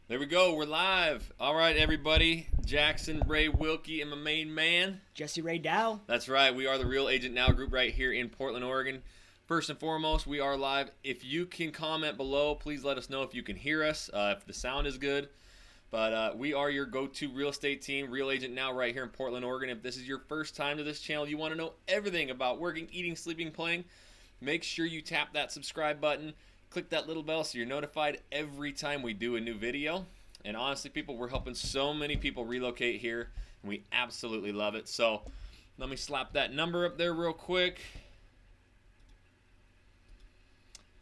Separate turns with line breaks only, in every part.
There we go. We're live. All right, everybody. Jackson, Ray, Wilkey, and my main man.
Jesse Ray Dow.
That's right. We are the Real Agent Now group right here in Portland, Oregon. First and foremost, we are live. If you can comment below, please let us know if you can hear us, if the sound is good. But we are your go-to real estate team, Real Agent Now, right here in Portland, Oregon. If this is your first time to this channel, you want to know everything about working, eating, sleeping, playing, make sure you tap that subscribe button. Click that little bell so you're notified every time we do a new video. And honestly, people, we're helping so many people relocate here, and we absolutely love it. So let me slap that number up there real quick.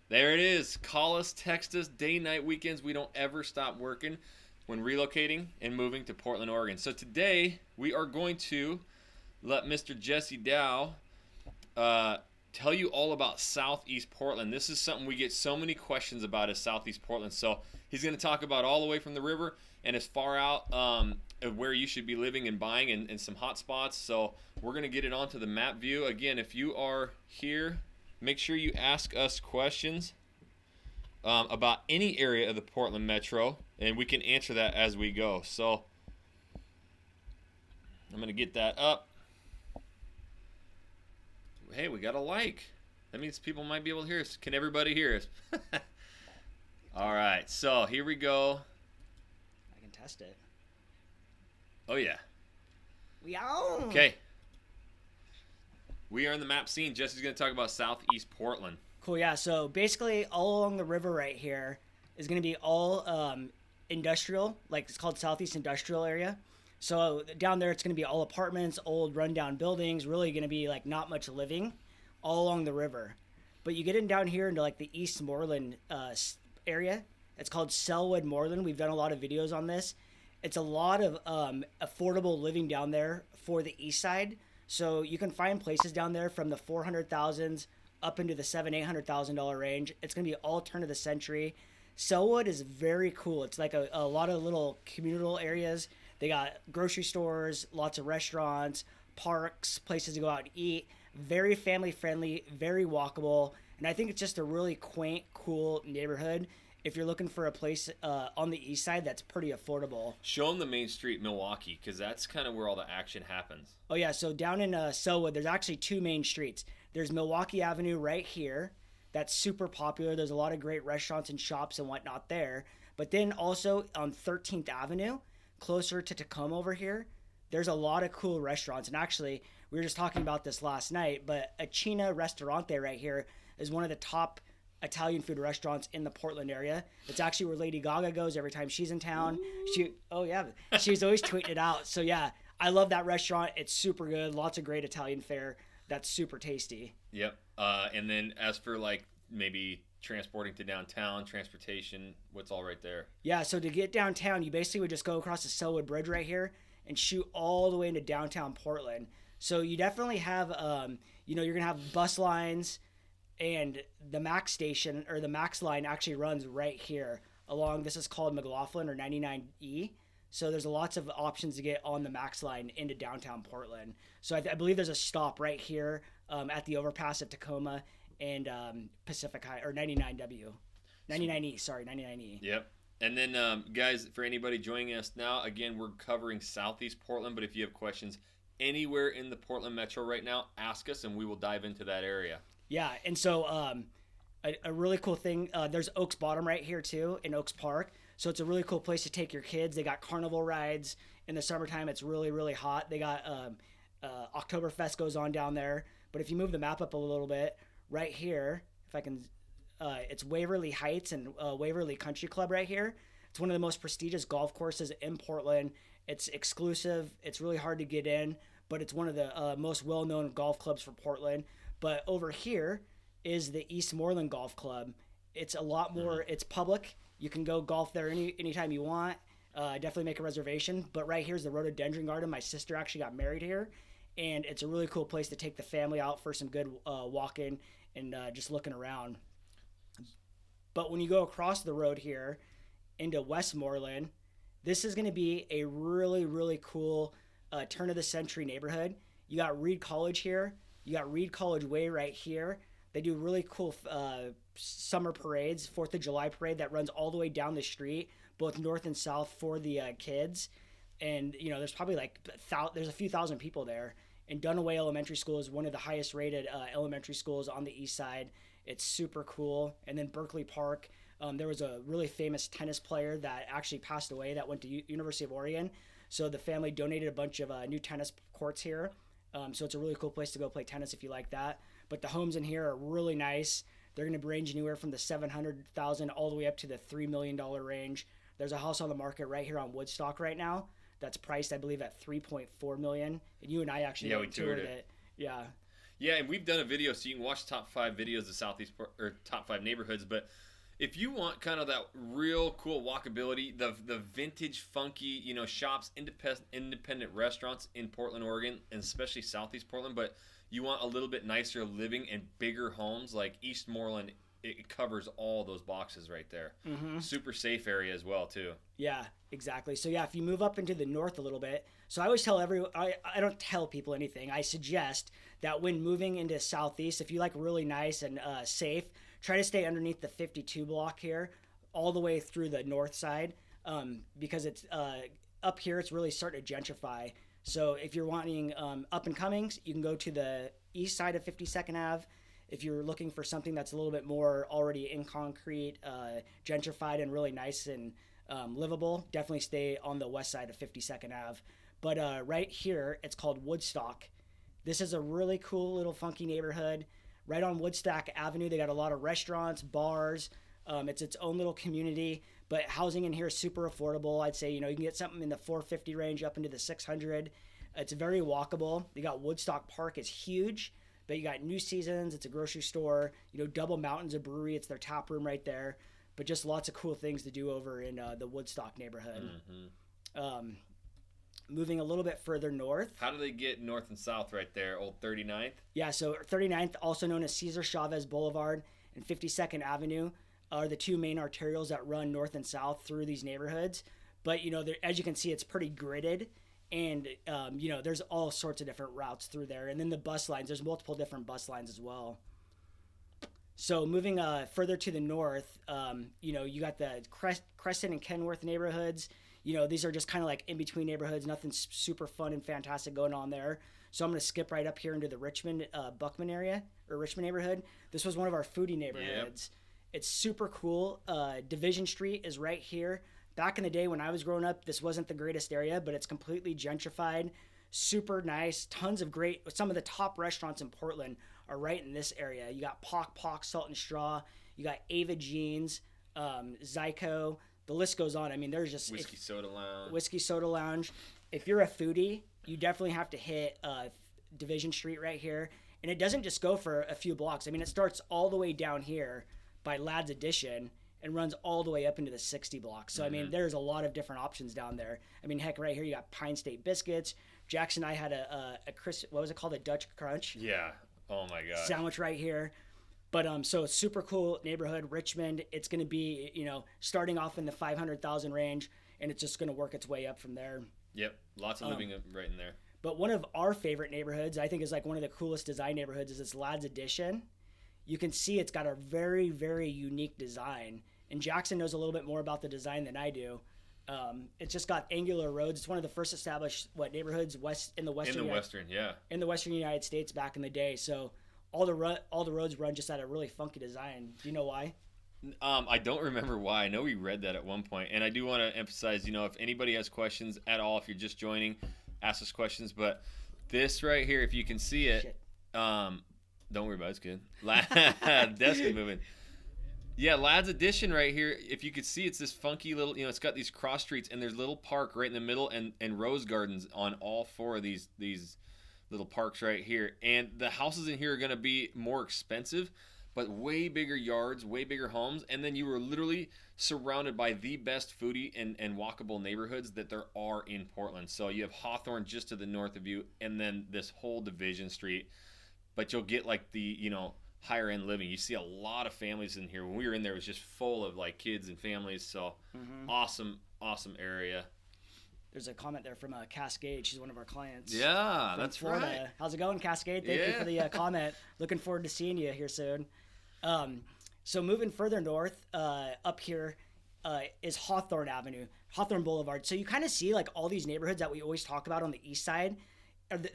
There it is. Call us, text us, day, night, weekends. We don't ever stop working when relocating and moving to Portland, Oregon. So today we are going to let Mr. Jesse Dow tell you all about Southeast Portland. This is something we get so many questions about, is Southeast Portland. So he's going to talk about all the way from the river and as far out of where you should be living and buying, and some hot spots. So we're going to get it onto the map view. Again, if you are here, make sure you ask us questions about any area of the Portland metro, and we can answer that as we go. So I'm going to get that up. Hey, we got a like. That means people might be able to hear us. Can everybody hear us? All right, so here we go.
I can test it.
Oh, yeah.
We on.
Okay. We are in the map scene. Jesse's going to talk about Southeast Portland.
Cool, yeah. So basically all along the river right here is going to be all industrial. Like, it's called Southeast Industrial Area. So down there it's going to be all apartments, old rundown buildings, really going to be like not much living all along the river. But you get in down here into like the East Moreland area. It's called Selwood Moreland. We've done a lot of videos on this. It's a lot of affordable living down there for the east side. So you can find places down there from the 400,000s up into the $700,000-$800,000 range. It's going to be all turn of the century. Selwood is very cool. It's like a lot of little communal areas. They got grocery stores, lots of restaurants, parks, places to go out and eat. Very family friendly, very walkable. And I think it's just a really quaint, cool neighborhood if you're looking for a place on the east side that's pretty affordable.
Show them the main street, Milwaukee, because that's kind of where all the action happens.
Oh, yeah. So down in Selwood, there's actually two main streets. There's Milwaukee Avenue right here. That's super popular. There's a lot of great restaurants and shops and whatnot there. But then also on 13th Avenue, closer to Tacoma over here, there's a lot of cool restaurants. And actually, we were just talking about this last night, but Acina Ristorante right here is one of the top Italian food restaurants in the Portland area. It's actually where Lady Gaga goes every time she's in town. She's always tweeting it out. So yeah, I love that restaurant. It's super good. Lots of great Italian fare. That's super tasty.
Yep. And then as for like maybe transporting to downtown, transportation, what's all right there?
Yeah, so to get downtown, you basically would just go across the Selwood Bridge right here and shoot all the way into downtown Portland. So you definitely have, you're going to have bus lines, and the Max station, or the Max line, actually runs right here along, this is called McLaughlin or 99E. So there's lots of options to get on the Max line into downtown Portland. So I believe there's a stop right here at the overpass at Tacoma and Pacific High, or 99W. 99E, sorry, 99E.
Yep. And then, guys, for anybody joining us now, again, we're covering Southeast Portland, but if you have questions anywhere in the Portland metro right now, ask us, and we will dive into that area.
Yeah, and so a really cool thing, there's Oaks Bottom right here, too, in Oaks Park. So it's a really cool place to take your kids. They got carnival rides. In the summertime, it's really, really hot. They got Oktoberfest goes on down there. But if you move the map up a little bit, right here, if I can, it's Waverly Heights and Waverly Country Club right here. It's one of the most prestigious golf courses in Portland. It's exclusive. It's really hard to get in, but it's one of the most well-known golf clubs for Portland. But over here is the East Moreland Golf Club. It's a lot more, it's public. You can go golf there anytime you want. Definitely make a reservation. But right here's the Rhododendron Garden. My sister actually got married here. And it's a really cool place to take the family out for some good walking and just looking around. But when you go across the road here into Westmoreland, this is going to be a really, really cool turn-of-the-century neighborhood. You got Reed College here. You got Reed College Way right here. They do really cool summer parades, 4th of July parade that runs all the way down the street, both north and south for the kids. And, there's probably like, there's a few thousand people there. And Dunaway Elementary School is one of the highest rated elementary schools on the east side. It's super cool. And then Berkeley Park, there was a really famous tennis player that actually passed away that went to University of Oregon. So the family donated a bunch of new tennis courts here. So it's a really cool place to go play tennis if you like that. But the homes in here are really nice. They're going to range anywhere from the $700,000 all the way up to the $3 million range. There's a house on the market right here on Woodstock right now that's priced, I believe, at $3.4 million. And you and I actually
we toured it.
Yeah.
Yeah, and we've done a video, so you can watch top 5 videos of Southeast or top 5 neighborhoods. But if you want kind of that real cool walkability, the vintage, funky, shops, independent restaurants in Portland, Oregon, and especially Southeast Portland, but you want a little bit nicer living and bigger homes like Eastmoreland, it covers all those boxes right there. Mm-hmm. Super safe area as well, too.
Yeah, exactly. So, yeah, if you move up into the north a little bit, so I always tell I don't tell people anything. I suggest that when moving into Southeast, if you like really nice and safe, try to stay underneath the 52 block here all the way through the north side because it's up here, it's really starting to gentrify. So if you're wanting up and comings, you can go to the east side of 52nd Ave. If you're looking for something that's a little bit more already in concrete, gentrified and really nice and livable, definitely stay on the west side of 52nd Ave. But right here, it's called Woodstock. This is a really cool little funky neighborhood. Right on Woodstock Avenue, they got a lot of restaurants, bars. It's its own little community, but housing in here is super affordable. I'd say, you can get something in the $450 range up into the $600. It's very walkable. You got Woodstock Park is huge, but you got New Seasons. It's a grocery store. Double Mountain's a brewery. It's their tap room right there. But just lots of cool things to do over in the Woodstock neighborhood. Mm-hmm. Moving a little bit further north.
How do they get north and south right there? Old 39th?
Yeah, so 39th, also known as Cesar Chavez Boulevard, and 52nd Avenue are the two main arterials that run north and south through these neighborhoods. But, as you can see, it's pretty gridded. And, there's all sorts of different routes through there. And then the bus lines, there's multiple different bus lines as well. So moving further to the north, you got the Crescent and Kenworth neighborhoods. These are just kind of like in-between neighborhoods, nothing super fun and fantastic going on there. So I'm going to skip right up here into the Richmond, Buckman area, or Richmond neighborhood. This was one of our foodie neighborhoods. Yep. It's super cool. Division Street is right here. Back in the day when I was growing up, this wasn't the greatest area, but it's completely gentrified. Super nice. Tons of some of the top restaurants in Portland are right in this area. You got Pock, Salt and Straw. You got Ava Jeans, Zyko. The list goes on. I mean, there's just
Whiskey Soda
Lounge. If you're a foodie, you definitely have to hit Division Street right here. And it doesn't just go for a few blocks. I mean, it starts all the way down here by Ladd's Addition and runs all the way up into the 60 block. So, mm-hmm. I mean, there's a lot of different options down there. I mean, heck, right here you got Pine State Biscuits. Jackson and I had a what was it called? A Dutch Crunch.
Yeah. Oh, my God.
Sandwich right here. But so super cool neighborhood, Richmond. It's going to be, starting off in the 500,000 range, and it's just going to work its way up from there.
Yep, lots of living right in there.
But one of our favorite neighborhoods, I think is like one of the coolest design neighborhoods, is this Ladd's Addition. You can see it's got a very, very unique design. And Jackson knows a little bit more about the design than I do. It's just got angular roads. It's one of the first established neighborhoods in the western United States back in the day. So all the roads run just at a really funky design. Do you know why?
I don't remember why. I know we read that at one point, and I do want to emphasize, if anybody has questions at all, if you're just joining, ask us questions. But this right here, if you can see it, don't worry about it. It's good. Desk is moving. Yeah, Ladd's Addition right here. If you could see, it's this funky little, it's got these cross streets, and there's a little park right in the middle, and rose gardens on all four of these little parks right here. And the houses in here are going to be more expensive, but way bigger yards, way bigger homes. And then you were literally surrounded by the best foodie and walkable neighborhoods that there are in Portland. So you have Hawthorne just to the north of you, and then this whole Division Street. But you'll get like the, higher end living. You see a lot of families in here. When we were in there, it was just full of like kids and families. So awesome area.
There's a comment there from Cascade. She's one of our clients.
Yeah, that's
Florida.
right.
How's it going, Cascade? Thank you for the comment. Looking forward to seeing you here soon. So moving further north, up here is Hawthorne Avenue, Hawthorne Boulevard. So you kind of see like all these neighborhoods that we always talk about on the east side.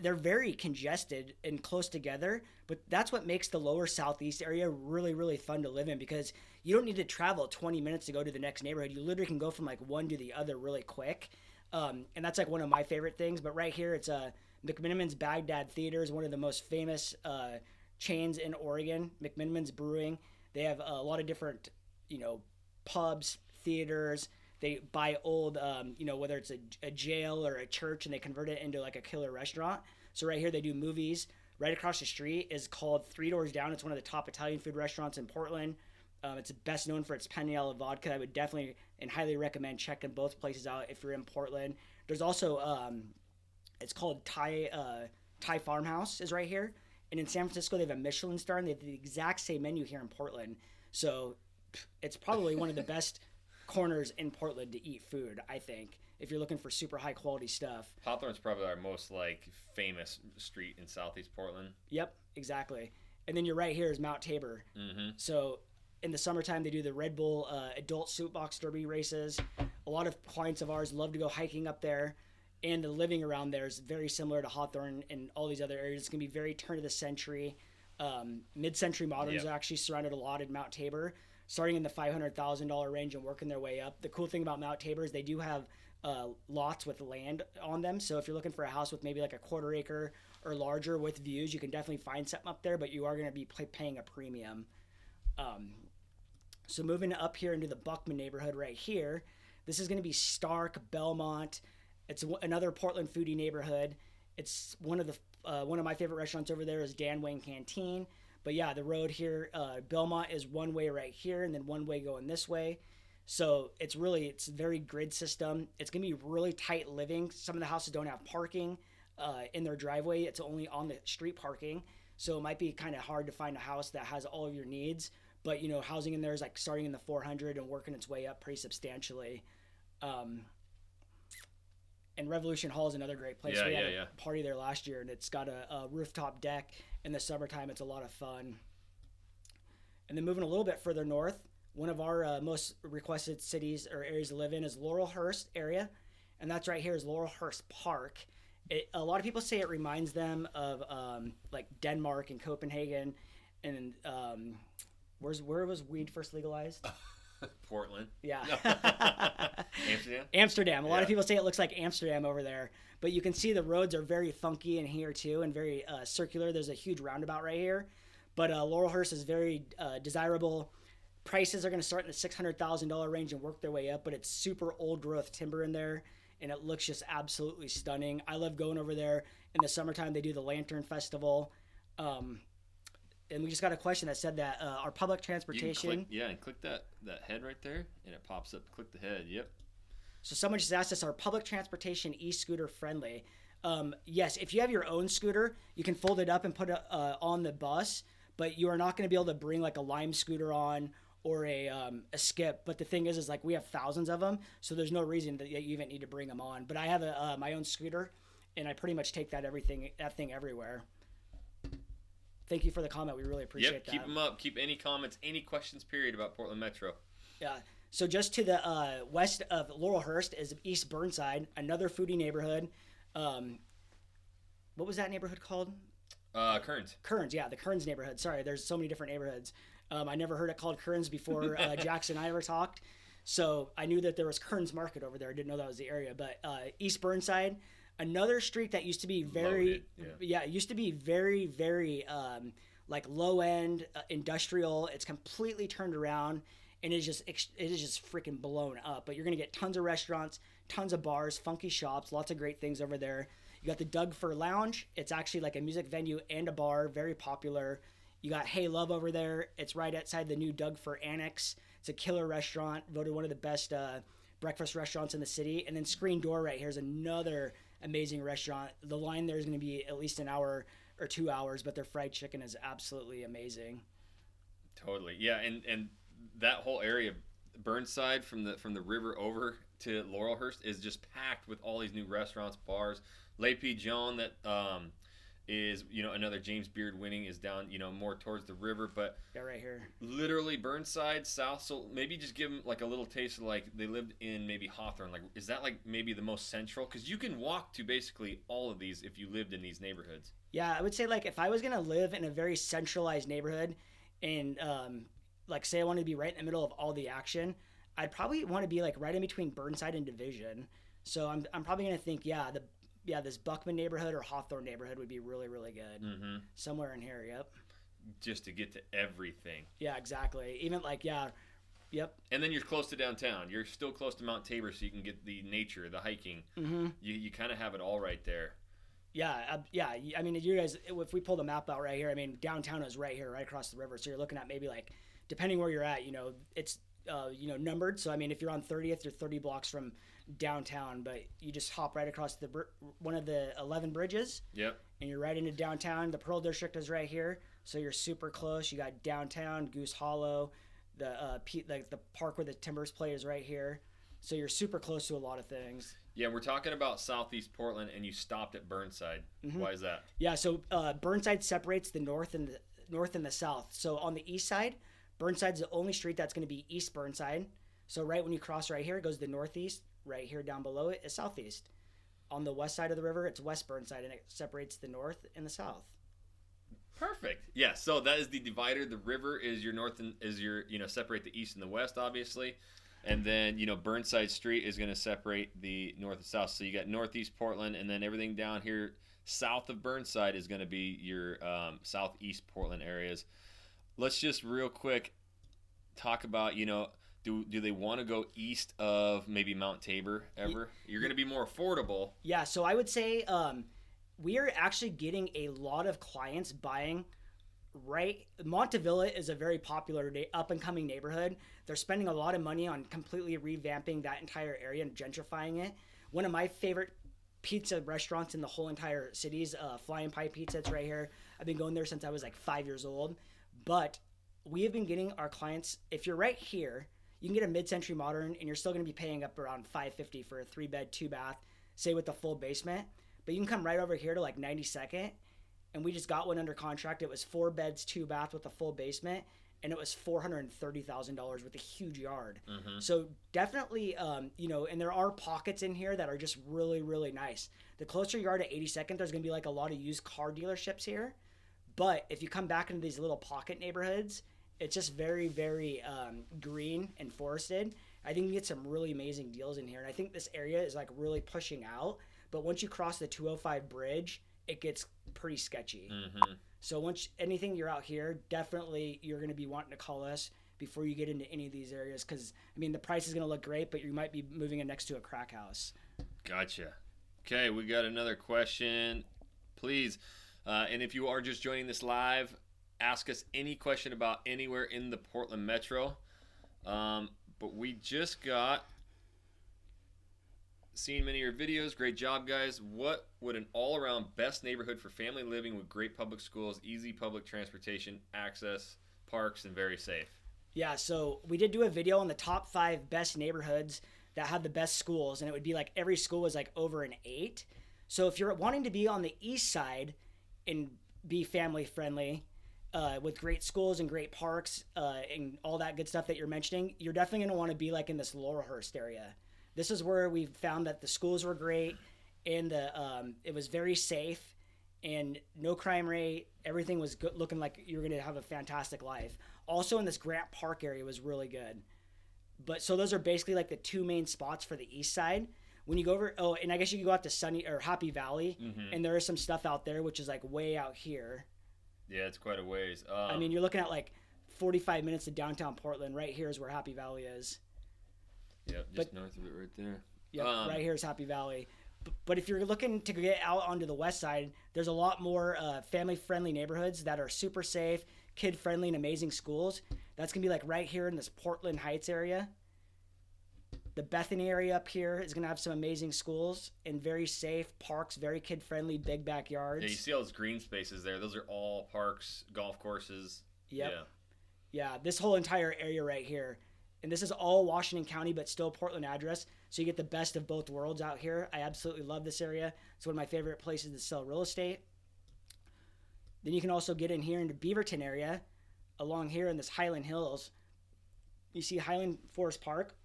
They're very congested and close together, but that's what makes the lower southeast area really, really fun to live in, because you don't need to travel 20 minutes to go to the next neighborhood. You literally can go from like one to the other really quick. And that's like one of my favorite things. But right here, it's McMiniman's Baghdad Theater is one of the most famous chains in Oregon. McMiniman's Brewing. They have a lot of different, pubs, theaters. They buy old, whether it's a jail or a church, and they convert it into like a killer restaurant. So right here they do movies. Right across the street is called Three Doors Down. It's one of the top Italian food restaurants in Portland. It's best known for its penne alla vodka. I would definitely and highly recommend checking both places out if you're in Portland. There's also, it's called Thai Farmhouse is right here. And in San Francisco, they have a Michelin star, and they have the exact same menu here in Portland. So it's probably one of the best corners in Portland to eat food, I think, if you're looking for super high quality stuff.
Hawthorne's probably our most like famous street in Southeast Portland.
Yep, exactly. And then you're right here is Mount Tabor.
Mm-hmm.
So in the summertime, they do the Red Bull adult soapbox derby races. A lot of clients of ours love to go hiking up there, and the living around there is very similar to Hawthorne and all these other areas. It's going to be very turn of the century. Mid-century moderns are actually surrounded a lot in Mount Tabor, starting in the $500,000 range and working their way up. The cool thing about Mount Tabor is they do have lots with land on them. So if you're looking for a house with maybe like a quarter acre or larger with views, you can definitely find something up there, but you are going to be paying a premium. So moving up here into the Buckman neighborhood right here, this is going to be Stark, Belmont. It's another Portland foodie neighborhood. It's one of my favorite restaurants over there is Dan Wayne Canteen. But yeah, the road here, Belmont is one way right here, and then one way going this way. So it's very grid system. It's going to be really tight living. Some of the houses don't have parking in their driveway. It's only on the street parking. So it might be kind of hard to find a house that has all of your needs. But, housing in there is like starting in the 400 and working its way up pretty substantially. And Revolution Hall is another great place. We had a party there last year, and it's got a rooftop deck. In the summertime, it's a lot of fun. And then moving a little bit further north, one of our most requested cities or areas to live in is Laurelhurst area. And that's right here is Laurelhurst Park. A lot of people say it reminds them of like Denmark and Copenhagen. And where was weed first legalized?
Portland.
Yeah.
Amsterdam.
A lot of people say it looks like Amsterdam over there, but you can see the roads are very funky in here too, and very circular. There's a huge roundabout right here, but Laurelhurst is very desirable. Prices are going to start in the $600,000 range and work their way up, but it's super old growth timber in there, and it looks just absolutely stunning. I love going over there in the summertime. They do the Lantern Festival. And we just got a question that said that our public transportation.
Click that head right there, and it pops up. Click the head. Yep.
So someone just asked us, are public transportation e-scooter friendly? Yes, if you have your own scooter, you can fold it up and put it on the bus, but you are not going to be able to bring like a Lime scooter on or a Skip. But the thing is like we have thousands of them, so there's no reason that you even need to bring them on. But I have my own scooter, and I pretty much take that thing everywhere. Thank you for the comment. We really appreciate that.
Keep them up. Keep any comments, any questions, period, about Portland Metro.
Yeah. So just to the west of Laurelhurst is East Burnside, another foodie neighborhood. What was that neighborhood called?
Kearns.
Kearns, yeah, the Kearns neighborhood. Sorry, there's so many different neighborhoods. I never heard it called Kearns before Jackson and I ever talked. So I knew that there was Kearns Market over there. I didn't know that was the area. But East Burnside, another street that used to be very, it used to be very, very like low end industrial. It's completely turned around, and it is just freaking blown up. But you're gonna get tons of restaurants, tons of bars, funky shops, lots of great things over there. You got the Doug Fir Lounge. It's actually like a music venue and a bar, very popular. You got Hey Love over there. It's right outside the new Doug Fir Annex. It's a killer restaurant, voted one of the best breakfast restaurants in the city. And then Screen Door right here is another amazing restaurant. The line there is going to be at least an hour or 2 hours, but their fried chicken is absolutely amazing.
Totally. Yeah, and that whole area Burnside from the river over to Laurelhurst is just packed with all these new restaurants, bars. Le Pigeon that is another James Beard winning is down more towards the river, but
Yeah, right here.
literally Burnside South. So maybe just give them like a little taste of like they lived in maybe Hawthorne. Like is that like maybe the most central? Because you can walk to basically all of these if you lived in these neighborhoods.
Yeah, I would say like if I was gonna live in a very centralized neighborhood, and like say I wanted to be right in the middle of all the action, I'd probably want to be like right in between Burnside and Division. So I'm probably gonna think this Buckman neighborhood or Hawthorne neighborhood would be really really good.
Mm-hmm.
Somewhere in here. Yep.
Just to get to everything.
Yeah, exactly. Even like yep.
And then you're close to downtown. You're still close to Mount Tabor, so you can get the nature, the hiking.
Mm-hmm.
You kind of have it all right there.
Yeah, yeah. I mean, you guys, if we pull the map out right here, I mean, downtown is right here, right across the river. So you're looking at maybe like, depending where you're at, it's numbered. So I mean, if you're on 30th, you're 30 blocks from downtown, but you just hop right across one of the 11 bridges.
Yep.
And you're right into downtown. The Pearl District is right here, so you're super close. You got downtown, Goose Hollow, the park where the Timbers play is right here. So you're super close to a lot of things.
Yeah, we're talking about Southeast Portland, and you stopped at Burnside. Mm-hmm. Why is that?
Yeah, so Burnside separates the north and the south. So on the east side, Burnside's the only street that's going to be East Burnside. So right when you cross right here, it goes to the northeast. Right here down below it is southeast. On the west side of the river, it's West Burnside, and it separates the north and the south.
Perfect. Yeah, so that is the divider. The river is your north and is your separate the east and the west, obviously. And then, Burnside Street is going to separate the north and south. So you got northeast Portland, and then everything down here south of Burnside is going to be your southeast Portland areas. Let's just real quick talk about, do they want to go east of maybe Mount Tabor ever? You're going to be more affordable.
Yeah, so I would say we are actually getting a lot of clients buying Montavilla is a very popular up-and-coming neighborhood. They're spending a lot of money on completely revamping that entire area and gentrifying it. One of my favorite pizza restaurants in the whole entire city is Flying Pie Pizza. It's right here. I've been going there since I was like 5 years old. But we have been getting our clients, if you're right here, you can get a mid-century modern, and you're still going to be paying up around $550 for a 3-bed, 2-bath, say with the full basement. But you can come right over here to like 92nd, and we just got one under contract. It was 4 beds, 2 bath with a full basement, and it was $430,000 with a huge yard. Mm-hmm. So definitely, and there are pockets in here that are just really, really nice. The closer you are to 82nd, there's going to be like a lot of used car dealerships here. But if you come back into these little pocket neighborhoods, it's just very, very green and forested. I think you get some really amazing deals in here. And I think this area is like really pushing out. But once you cross the 205 bridge, it gets pretty sketchy. Mm-hmm. So once anything you're out here, definitely you're going to be wanting to call us before you get into any of these areas. Because, I mean, the price is going to look great, but you might be moving in next to a crack house.
Gotcha. Okay, we got another question. Please, and if you are just joining this live, ask us any question about anywhere in the Portland Metro. But we just got seen many of your videos. Great job, guys. What would an all-around best neighborhood for family living with great public schools, easy public transportation, access, parks, and very safe?
Yeah, so we did do a video on the top 5 best neighborhoods that have the best schools, and it would be like every school was like over an 8. So if you're wanting to be on the east side and be family friendly, with great schools and great parks and all that good stuff that you're mentioning, you're definitely going to want to be like in this Laurelhurst area. This is where we found that the schools were great, and it was very safe, and no crime rate. Everything was good, looking like you were going to have a fantastic life. Also, in this Grant Park area was really good. But so those are basically like the 2 main spots for the east side. When you go over, and I guess you can go out to Sunny or Happy Valley, mm-hmm. and there is some stuff out there which is like way out here.
Yeah, it's quite a ways.
I mean, you're looking at like 45 minutes to downtown Portland. Right here is where Happy Valley is.
Yep, just north of it right there.
Yep, right here is Happy Valley. But if you're looking to get out onto the west side, there's a lot more family-friendly neighborhoods that are super safe, kid-friendly, and amazing schools. That's going to be like right here in this Portland Heights area. The Bethany area up here is going to have some amazing schools and very safe parks, very kid-friendly, big backyards.
Yeah, you see all those green spaces there. Those are all parks, golf courses.
Yep. Yeah, this whole entire area right here. And this is all Washington County, but still Portland address. So you get the best of both worlds out here. I absolutely love this area. It's one of my favorite places to sell real estate. Then you can also get in here into Beaverton area, along here in this Highland Hills. You see Highland Forest Park.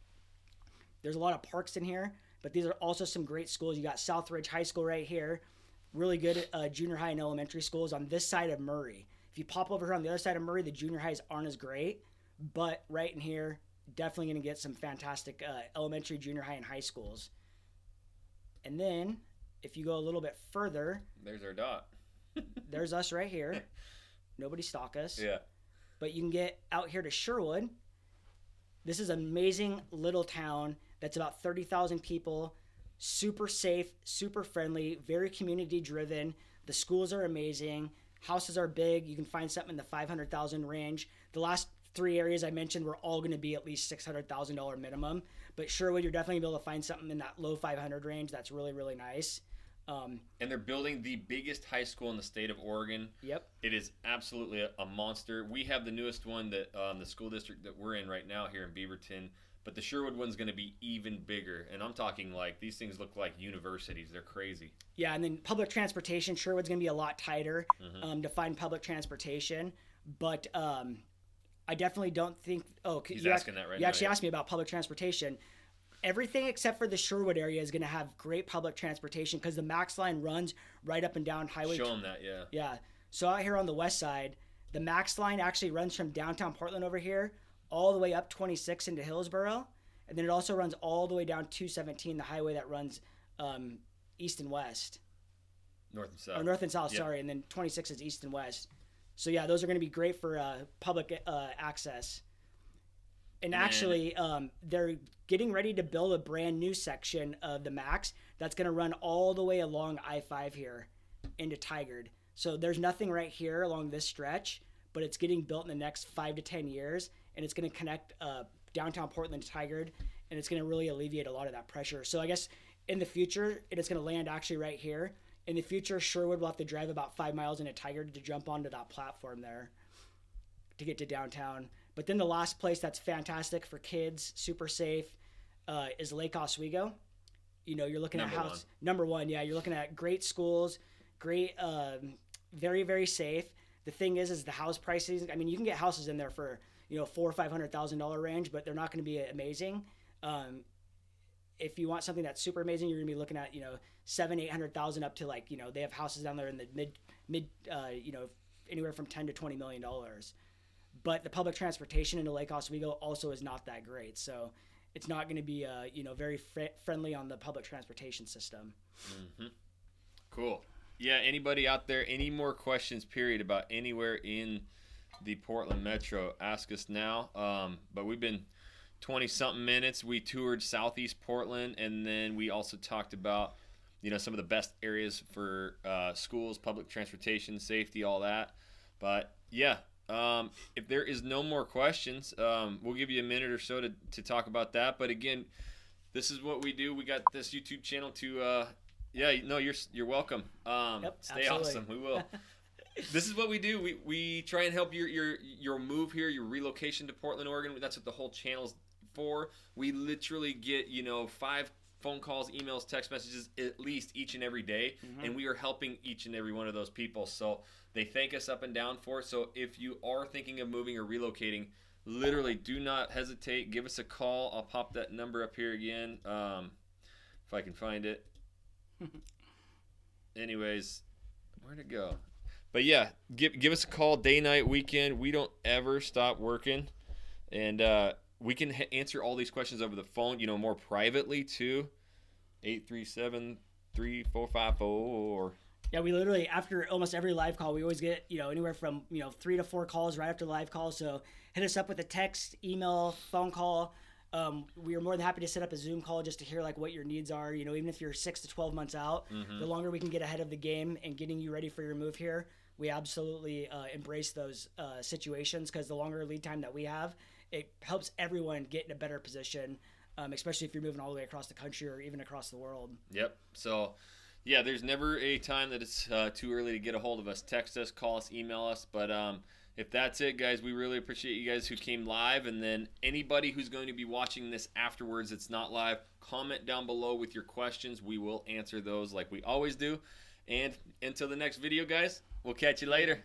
There's a lot of parks in here, but these are also some great schools. You got Southridge High School right here. Really good junior high and elementary schools on this side of Murray. If you pop over here on the other side of Murray, the junior highs aren't as great, but right in here, definitely going to get some fantastic elementary, junior high, and high schools. And then, if you go a little bit further,
there's our dot.
There's us right here. Nobody stalk us.
Yeah.
But you can get out here to Sherwood. This is an amazing little town that's about 30,000 people. Super safe, super friendly, very community driven. The schools are amazing. Houses are big. You can find something in the 500,000 range. The last 3 areas I mentioned were all going to be at least $600,000 minimum. But Sherwood, you're definitely going to be able to find something in that low 500 range. That's really, really nice.
And they're building the biggest high school in the state of Oregon.
Yep.
It is absolutely a monster. We have the newest one that the school district that we're in right now here in Beaverton. But the Sherwood one's going to be even bigger. And I'm talking like these things look like universities. They're crazy.
Yeah, and then public transportation, Sherwood's going to be a lot tighter to find public transportation. But I definitely don't think... Oh,
He's asking that right now.
You actually asked me about public transportation. Everything except for the Sherwood area is going to have great public transportation because the Max line runs right up and down Highway...
Show them that, yeah.
Yeah. So out here on the west side, the Max line actually runs from downtown Portland over here all the way up 26 into Hillsboro. And then it also runs all the way down 217, the highway that runs east and west.
North and south.
Or north and south,
Yeah.
sorry. And then 26 is east and west. So, yeah, those are going to be great for public access. And actually, they're getting ready to build a brand new section of the Max that's going to run all the way along I-5 here into Tigard. So there's nothing right here along this stretch, but it's getting built in the next 5 to 10 years, and it's going to connect downtown Portland to Tigard, and it's going to really alleviate a lot of that pressure. So I guess in the future, it's going to land actually right here. In the future, Sherwood will have to drive about 5 miles into Tigard to jump onto that platform there to get to downtown. But then the last place that's fantastic for kids, super safe, is Lake Oswego. You know, you're looking at number one. Yeah, you're looking at great schools, great, very, very safe. The thing is the house prices. I mean, you can get houses in there for $400,000 or $500,000 range, but they're not going to be amazing. If you want something that's super amazing, you're going to be looking at $700,000-800,000 up to they have houses down there in the mid anywhere from $10 to $20 million. But the public transportation into Lake Oswego also is not that great, so it's not going to be very friendly on the public transportation system.
Mm-hmm. Cool. Yeah, anybody out there, any more questions, period, about anywhere in the Portland Metro, ask us now. But we've been 20-something minutes. We toured Southeast Portland, and then we also talked about, some of the best areas for schools, public transportation, safety, all that. But, yeah, if there is no more questions, we'll give you a minute or so to talk about that. But, again, this is what we do. We got this YouTube channel to you're welcome. Stay
absolutely.
awesome. We will. This is what we do. We try and help your move here, your relocation to Portland, Oregon. That's what the whole channel's for. We literally get 5 phone calls, emails, text messages at least each and every day, and we are helping each and every one of those people. So they thank us up and down for it. So if you are thinking of moving or relocating, literally do not hesitate. Give us a call. I'll pop that number up here again if I can find it. Anyways, where'd it go? But yeah, give us a call day, night, weekend. We don't ever stop working, and we can answer all these questions over the phone. More privately too. 837-3454.
Yeah, we literally after almost every live call, we always get anywhere from 3 to 4 calls right after the live call. So hit us up with a text, email, phone call. We are more than happy to set up a Zoom call just to hear what your needs are. Even if you're 6 to 12 months out, the longer we can get ahead of the game and getting you ready for your move here, we absolutely embrace those situations because the longer lead time that we have, it helps everyone get in a better position, especially if you're moving all the way across the country or even across the world.
Yep. So, yeah, there's never a time that it's too early to get a hold of us. Text us, call us, email us. But if that's it, guys, we really appreciate you guys who came live. And then anybody who's going to be watching this afterwards, it's not live, comment down below with your questions. We will answer those like we always do. And until the next video, guys, we'll catch you later.